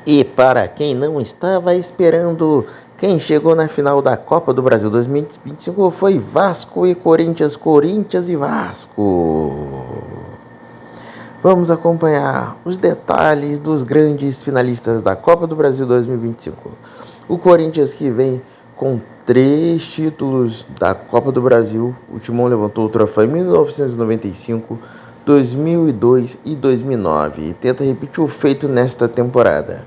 E para quem não estava esperando, quem chegou na final da Copa do Brasil 2025 foi Vasco e Corinthians, Corinthians e Vasco. Vamos acompanhar os detalhes dos grandes finalistas da Copa do Brasil 2025. O Corinthians, que vem com 3 títulos da Copa do Brasil. O Timão levantou o troféu em 1995, 2002 e 2009 e tenta repetir o feito nesta temporada.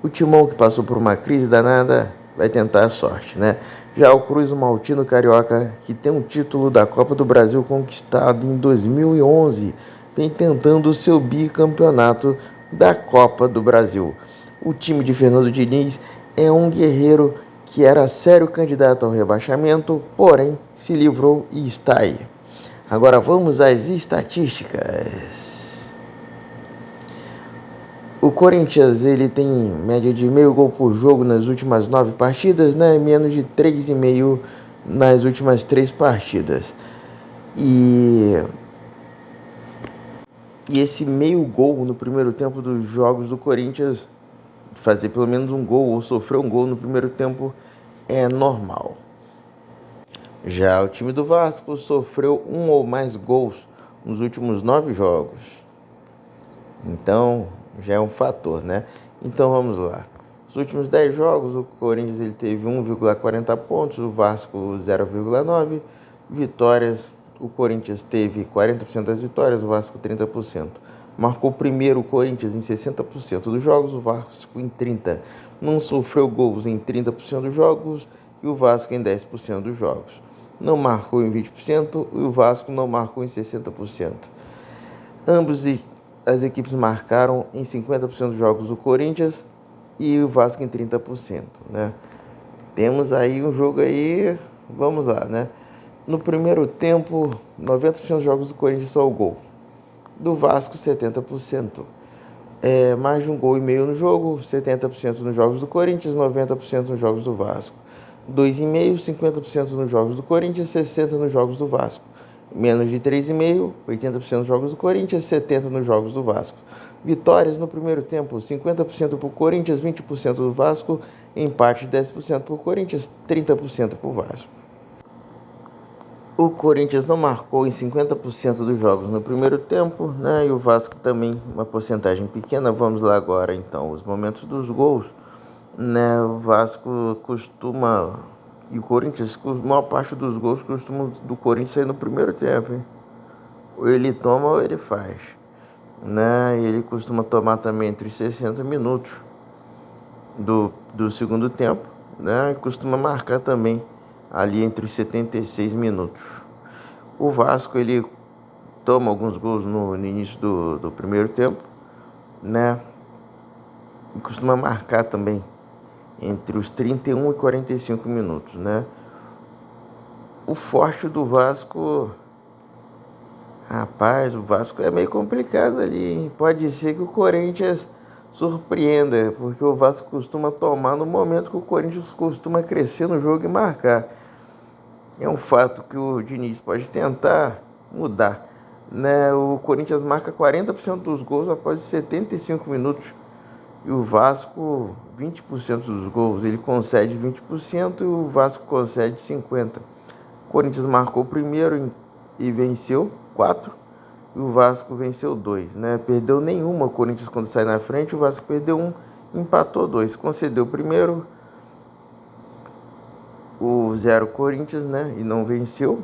O Timão, que passou por uma crise danada, vai tentar a sorte, né? Já o Cruz Maltino Carioca, que tem um título da Copa do Brasil conquistado em 2011, vem tentando o seu bicampeonato da Copa do Brasil. O time de Fernando Diniz é um guerreiro que era sério candidato ao rebaixamento, porém se livrou e está aí. Agora vamos às estatísticas. O Corinthians ele tem média de meio gol por jogo nas últimas 9 partidas, né? Menos de 3,5 nas últimas 3 partidas. E esse meio gol no primeiro tempo dos jogos do Corinthians, fazer pelo menos um gol ou sofrer um gol no primeiro tempo, é normal. Já o time do Vasco sofreu um ou mais gols nos últimos 9 jogos. Então, já é um fator, né? Então, vamos lá. Nos últimos 10 jogos, o Corinthians ele teve 1,40 pontos, o Vasco 0,9 vitórias. O Corinthians teve 40% das vitórias, o Vasco 30%. Marcou primeiro o Corinthians em 60% dos jogos, o Vasco em 30%. Não sofreu gols em 30% dos jogos e o Vasco em 10% dos jogos. Não marcou em 20% e o Vasco não marcou em 60%. Ambos as equipes marcaram em 50% dos jogos do Corinthians e o Vasco em 30%, né? Temos aí um jogo aí, vamos lá, né? No primeiro tempo, 90% dos jogos do Corinthians só o gol. Do Vasco, 70%. Mais de um gol e meio no jogo, 70% nos jogos do Corinthians, 90% nos jogos do Vasco. 2,5, 50% nos jogos do Corinthians, 60% nos jogos do Vasco. Menos de 3,5, 80% nos jogos do Corinthians, 70% nos jogos do Vasco. Vitórias no primeiro tempo, 50% para o Corinthians, 20% do Vasco. Empate, 10% para o Corinthians, 30% para o Vasco. O Corinthians não marcou em 50% dos jogos no primeiro tempo, né? E o Vasco também, uma porcentagem pequena. Vamos lá agora, então, os momentos dos gols, né? O Vasco costuma... E o Corinthians, a maior parte dos gols costumam do Corinthians sair no primeiro tempo, hein? Ou ele toma ou ele faz, né? Ele costuma tomar também entre 60 minutos do segundo tempo, né? E costuma marcar também ali entre os 76 minutos. O Vasco, ele toma alguns gols no início do primeiro tempo, né? E costuma marcar também entre os 31 e 45 minutos, né? O forte do Vasco... Rapaz, o Vasco é meio complicado ali, hein? Pode ser que o Corinthians surpreenda, porque o Vasco costuma tomar no momento que o Corinthians costuma crescer no jogo e marcar. É um fato que o Diniz pode tentar mudar, né? O Corinthians marca 40% dos gols após 75 minutos e o Vasco 20% dos gols. Ele concede 20% e o Vasco concede 50%. O Corinthians marcou primeiro e venceu 4 e o Vasco venceu 2, né? Perdeu nenhuma. O Corinthians, quando sai na frente, o Vasco perdeu 1, empatou 2, concedeu primeiro o 0 Corinthians, né? E não venceu.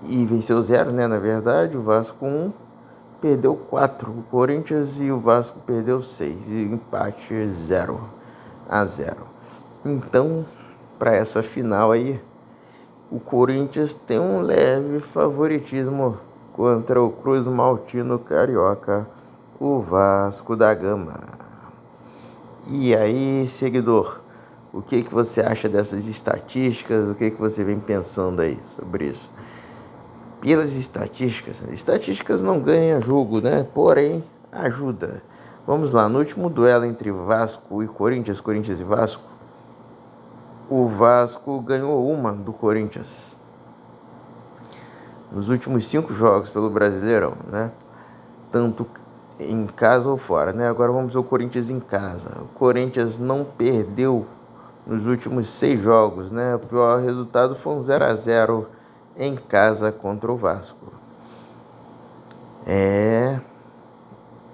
E venceu 0, né? Na verdade, o Vasco 1, perdeu 4 o Corinthians e o Vasco perdeu 6. E empate 0-0. Então, para essa final aí, o Corinthians tem um leve favoritismo contra o Cruz Maltino Carioca, o Vasco da Gama. E aí, seguidor, o que você acha dessas estatísticas? O que você vem pensando aí sobre isso? Pelas estatísticas não ganham jogo, né? Porém, ajuda. Vamos lá, no último duelo entre Vasco e Corinthians, Corinthians e Vasco, o Vasco ganhou uma do Corinthians nos últimos 5 jogos pelo Brasileirão, né? Tanto em casa ou fora, né? Agora vamos ver o Corinthians em casa. O Corinthians não perdeu nos últimos 6 jogos, né? O pior resultado foi um 0-0 em casa contra o Vasco.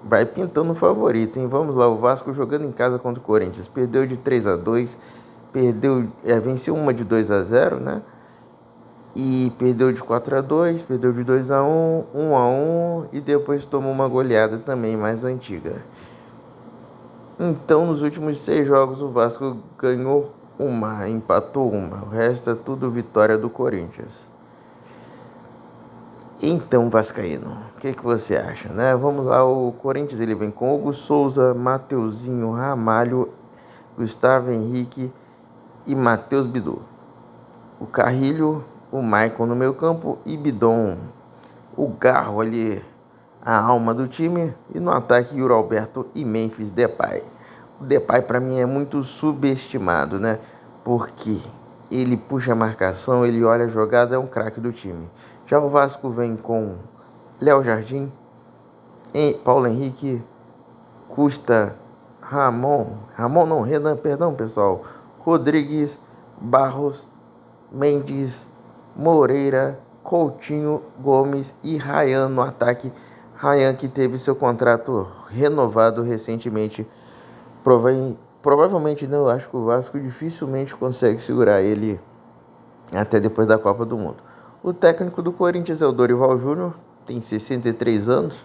Vai pintando o favorito, hein? Vamos lá, o Vasco jogando em casa contra o Corinthians. Perdeu de 3-2, venceu uma de 2-0, né? E perdeu de 4-2, perdeu de 2-1, 1-1 e depois tomou uma goleada também mais antiga. Então, nos últimos 6 jogos, o Vasco ganhou uma, empatou uma. O resto é tudo vitória do Corinthians. Então, vascaíno, o que você acha, né? Vamos lá, o Corinthians ele vem com Hugo Souza, Mateuzinho, Ramalho, Gustavo Henrique e Matheus Bidu. O Carrilho, o Maicon no meio campo e Bidon. O Garro ali, a alma do time. E no ataque, Yuri Alberto e Memphis Depay. O Depay para mim é muito subestimado, né? Porque ele puxa a marcação, ele olha a jogada, é um craque do time. Já o Vasco vem com Léo Jardim, Paulo Henrique, Custa, Renan, perdão pessoal, Rodrigues, Barros, Mendes, Moreira, Coutinho, Gomes e Ryan no ataque. Ryan que teve seu contrato renovado recentemente. Provavelmente não, eu acho que o Vasco dificilmente consegue segurar ele até depois da Copa do Mundo. O técnico do Corinthians é o Dorival Júnior, tem 63 anos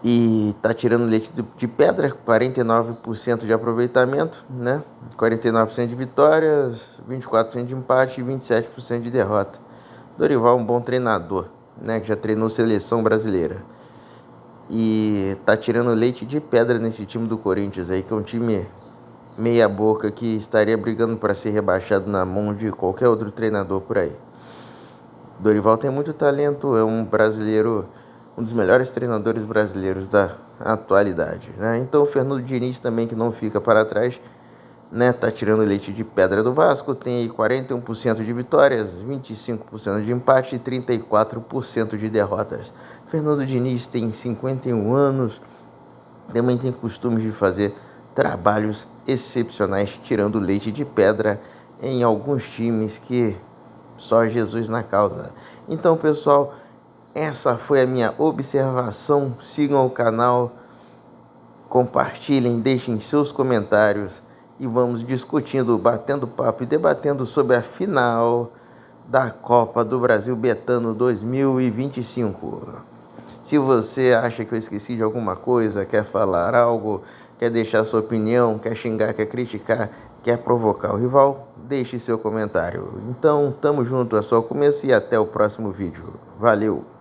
e tá tirando leite de pedra, 49% de aproveitamento, né? 49% de vitórias, 24% de empate e 27% de derrota. Dorival é um bom treinador, né? Que já treinou seleção brasileira. E tá tirando leite de pedra nesse time do Corinthians aí, que é um time meia boca que estaria brigando para ser rebaixado na mão de qualquer outro treinador por aí. Dorival tem muito talento, é um brasileiro, um dos melhores treinadores brasileiros da atualidade, né? Então o Fernando Diniz também, que não fica para trás, né? Tá tirando leite de pedra do Vasco, tem aí 41% de vitórias, 25% de empate e 34% de derrotas. Fernando Diniz tem 51 anos, também tem costume de fazer trabalhos excepcionais, tirando leite de pedra em alguns times que só Jesus na causa. Então, pessoal, essa foi a minha observação. Sigam o canal, compartilhem, deixem seus comentários e vamos discutindo, batendo papo e debatendo sobre a final da Copa do Brasil Betano 2025. Se você acha que eu esqueci de alguma coisa, quer falar algo, quer deixar sua opinião, quer xingar, quer criticar, quer provocar o rival, deixe seu comentário. Então, tamo junto, é só o começo e até o próximo vídeo. Valeu!